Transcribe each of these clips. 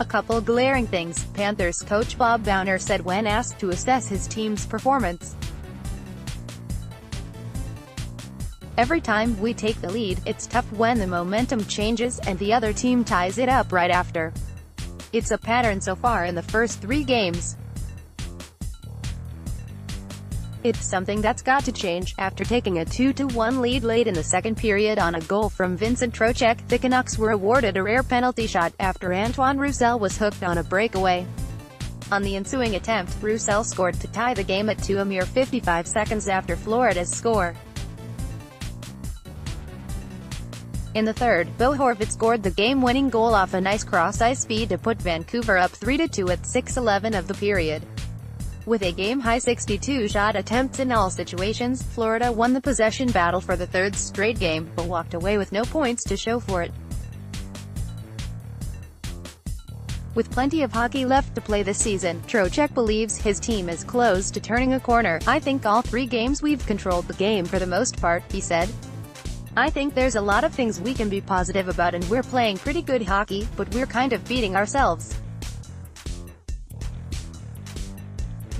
A couple glaring things, Panthers coach Bob Boughner said when asked to assess his team's performance. Every time we take the lead, it's tough when the momentum changes and the other team ties it up right after. It's a pattern so far in the first 3 games. It's something that's got to change. After taking a 2-1 lead late in the second period on a goal from Vincent Trocheck, the Canucks were awarded a rare penalty shot after Antoine Roussel was hooked on a breakaway. On the ensuing attempt, Roussel scored to tie the game at 2 a mere 55 seconds after Florida's score. In the third, Bo Horvat scored the game-winning goal off a nice cross-ice feed to put Vancouver up 3-2 at 6:11 of the period. With a game-high 62 shot attempts in all situations, Florida won the possession battle for the third straight game, but walked away with no points to show for it. With plenty of hockey left to play this season, Trocheck believes his team is close to turning a corner. "I think all 3 games we've controlled the game for the most part," he said. "I think there's a lot of things we can be positive about and we're playing pretty good hockey, but we're kind of beating ourselves.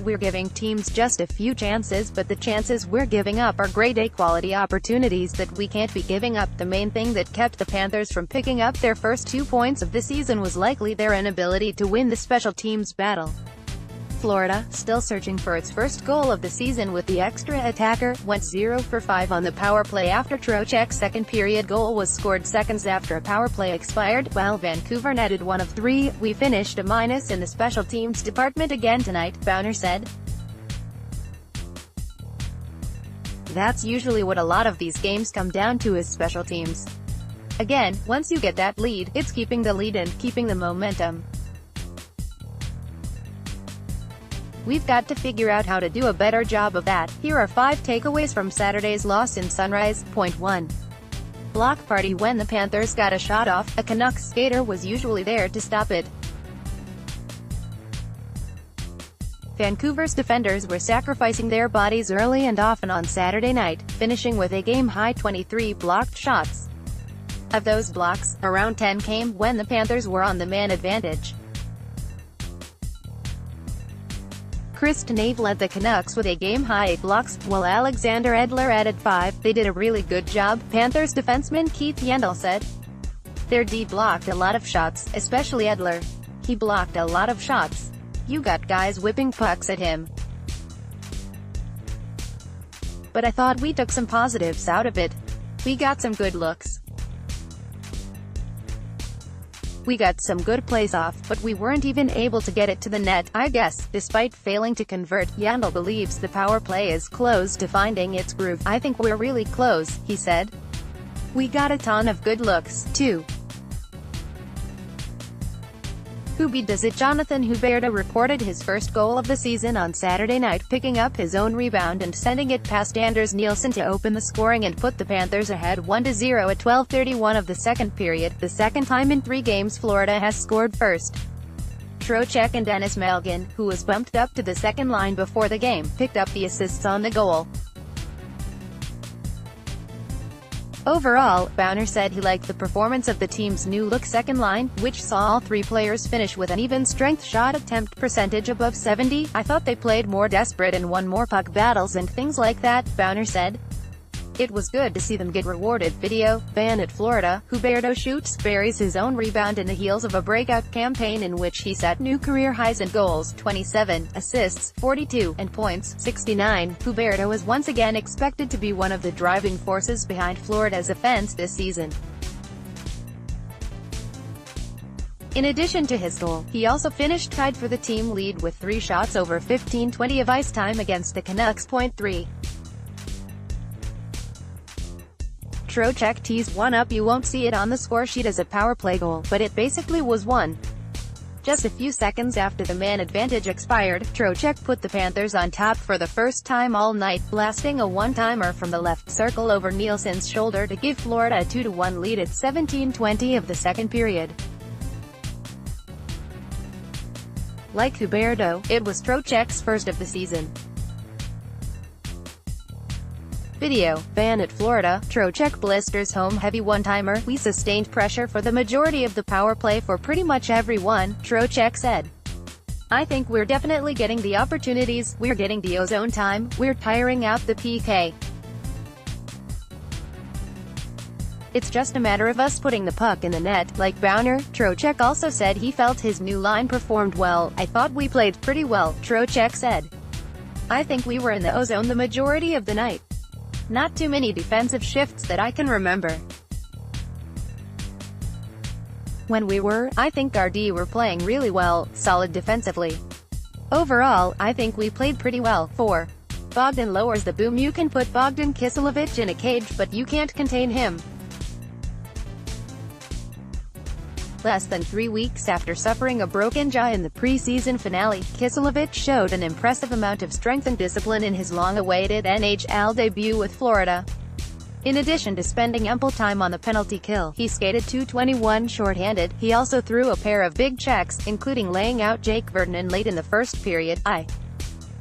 We're giving teams just a few chances, but the chances we're giving up are grade A quality opportunities that we can't be giving up." The main thing that kept the Panthers from picking up their first 2 points of the season was likely their inability to win the special teams battle. Florida, still searching for its first goal of the season with the extra attacker, went 0 for 5 on the power play after Trocheck's second period goal was scored seconds after a power play expired, while Vancouver netted 1 of 3. "We finished a minus in the special teams department again tonight," Boughner said. "That's usually what a lot of these games come down to, is special teams. Again, once you get that lead, it's keeping the lead and keeping the momentum. We've got to figure out how to do a better job of that." Here are 5 takeaways from Saturday's loss in Sunrise. Point 1. Block party. When the Panthers got a shot off, a Canucks skater was usually there to stop it. Vancouver's defenders were sacrificing their bodies early and often on Saturday night, finishing with a game-high 23 blocked shots. Of those blocks, around 10 came when the Panthers were on the man advantage. Chris Tanev led the Canucks with a game-high 8 blocks, while Alexander Edler added 5. "They did a really good job," Panthers defenseman Keith Yandle said. "Their D blocked a lot of shots, especially Edler. He blocked a lot of shots. You got guys whipping pucks at him. But I thought we took some positives out of it. We got some good looks. We got some good plays off, but we weren't even able to get it to the net, I guess." Despite failing to convert, Yandle believes the power play is close to finding its groove. "I think we're really close," he said. "We got a ton of good looks, too." Who does it? Jonathan Huberdeau recorded his first goal of the season on Saturday night, picking up his own rebound and sending it past Anders Nielsen to open the scoring and put the Panthers ahead 1-0 at 12:31 of the second period, the second time in 3 games Florida has scored first. Trocheck and Dennis Malgin, who was bumped up to the second line before the game, picked up the assists on the goal. Overall, Boughner said he liked the performance of the team's new-look second line, which saw all 3 players finish with an even-strength shot attempt percentage above 70. "I thought they played more desperate and won more puck battles and things like that," Boughner said. "It was good to see them get rewarded." Video, ban at Florida, Huberdeau shoots, buries his own rebound in the heels of a breakout campaign in which he set new career highs in goals, 27, assists, 42, and points, 69. Huberdeau is once again expected to be one of the driving forces behind Florida's offense this season. In addition to his goal, he also finished tied for the team lead with 3 shots over 15-20 of ice time against the Canucks. Point 3. Trocheck teased one up. "You won't see it on the score sheet as a power play goal, but it basically was one." Just a few seconds after the man advantage expired, Trocheck put the Panthers on top for the first time all night, blasting a one-timer from the left circle over Nielsen's shoulder to give Florida a 2-1 lead at 17:20 of the second period. Like Huberdeau, it was Trocheck's first of the season. Video, fan at Florida, Trocheck blisters home heavy one-timer, we sustained pressure for the majority of the power play for pretty much everyone, Trocheck said. I think we're definitely getting the opportunities, we're getting the ozone time, we're tiring out the PK. It's just a matter of us putting the puck in the net, like Boughner. Trocheck also said he felt his new line performed well. I thought we played pretty well, Trocheck said. I think we were in the ozone the majority of the night. Not too many defensive shifts that I can remember. When we were, I think our D were playing really well, solid defensively. Overall, I think we played pretty well. 4. Bogdan lowers the boom. You can put Bogdan Kisilovic in a cage, but you can't contain him. Less than 3 weeks after suffering a broken jaw in the preseason finale, Kisilovic showed an impressive amount of strength and discipline in his long-awaited NHL debut with Florida. In addition to spending ample time on the penalty kill, he skated .221 shorthanded. He also threw a pair of big checks, including laying out Jake Virtanen late in the first period. I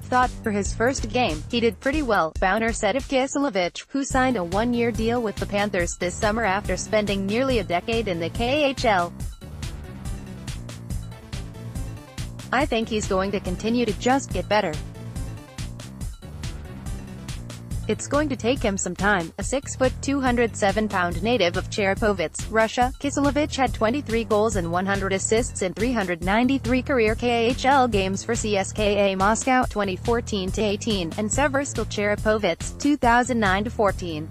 thought, for his first game, he did pretty well, Boughner said of Kisilovic, who signed a one-year deal with the Panthers this summer after spending nearly a decade in the KHL. I think he's going to continue to just get better. It's going to take him some time. A 6-foot, 207-pound native of Cherepovets, Russia, Kisilovic had 23 goals and 100 assists in 393 career KHL games for CSKA Moscow 2014-18 and Seversk Cherepovets 2009-14.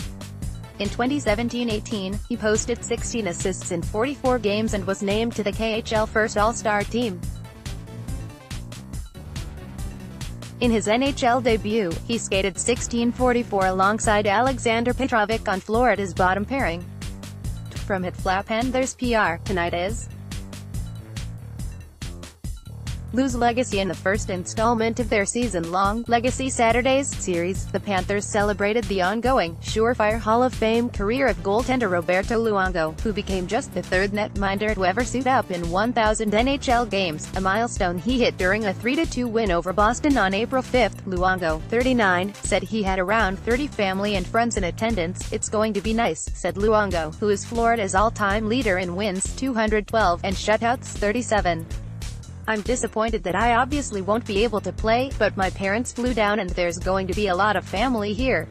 In 2017-18, he posted 16 assists in 44 games and was named to the KHL First All-Star team. In his NHL debut, he skated 16:44 alongside Alexander Petrovic on Florida's bottom pairing. From Panthers PR, tonight is Lou's legacy in the first installment of their season-long Legacy Saturdays series. The Panthers celebrated the ongoing, surefire Hall of Fame career of goaltender Roberto Luongo, who became just the third netminder to ever suit up in 1,000 NHL games, a milestone he hit during a 3-2 win over Boston on April 5. Luongo, 39, said he had around 30 family and friends in attendance. It's going to be nice, said Luongo, who is Florida's all-time leader in wins, 212, and shutouts, 37. I'm disappointed that I obviously won't be able to play, but my parents flew down and there's going to be a lot of family here.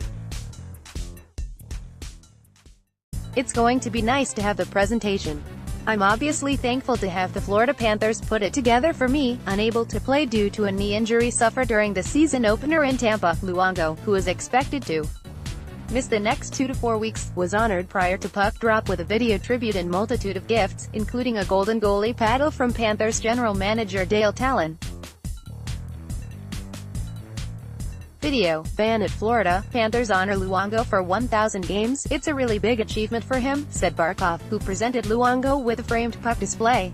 It's going to be nice to have the presentation. I'm obviously thankful to have the Florida Panthers put it together for me, unable to play due to a knee injury suffered during the season opener in Tampa. Luongo, who is expected to miss the next 2 to 4 weeks, was honored prior to puck drop with a video tribute and multitude of gifts, including a golden goalie paddle from Panthers general manager Dale Talon. Video, fan at Florida, Panthers honor Luongo for 1,000 games. It's a really big achievement for him, said Barkov, who presented Luongo with a framed puck display.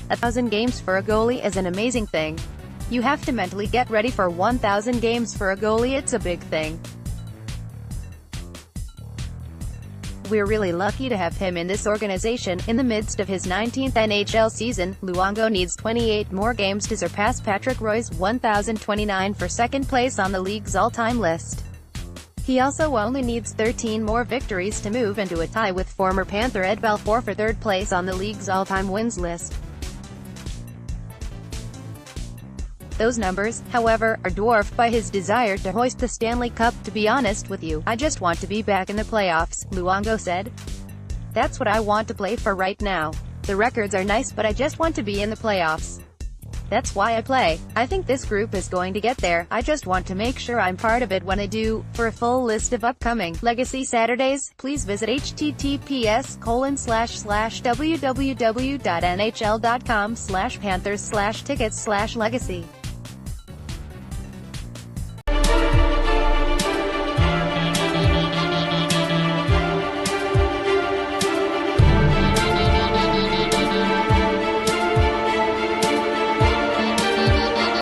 1,000 games for a goalie is an amazing thing. You have to mentally get ready for 1,000 games for a goalie. It's a big thing. We're really lucky to have him in this organization. In the midst of his 19th NHL season, Luongo needs 28 more games to surpass Patrick Roy's 1,029 for second place on the league's all-time list. He also only needs 13 more victories to move into a tie with former Panther Ed Belfour for third place on the league's all-time wins list. Those numbers, however, are dwarfed by his desire to hoist the Stanley Cup. To be honest with you, I just want to be back in the playoffs, Luongo said. That's what I want to play for right now. The records are nice, but I just want to be in the playoffs. That's why I play. I think this group is going to get there. I just want to make sure I'm part of it when I do. For a full list of upcoming Legacy Saturdays, please visit https://www.nhl.com/panthers/tickets/legacy.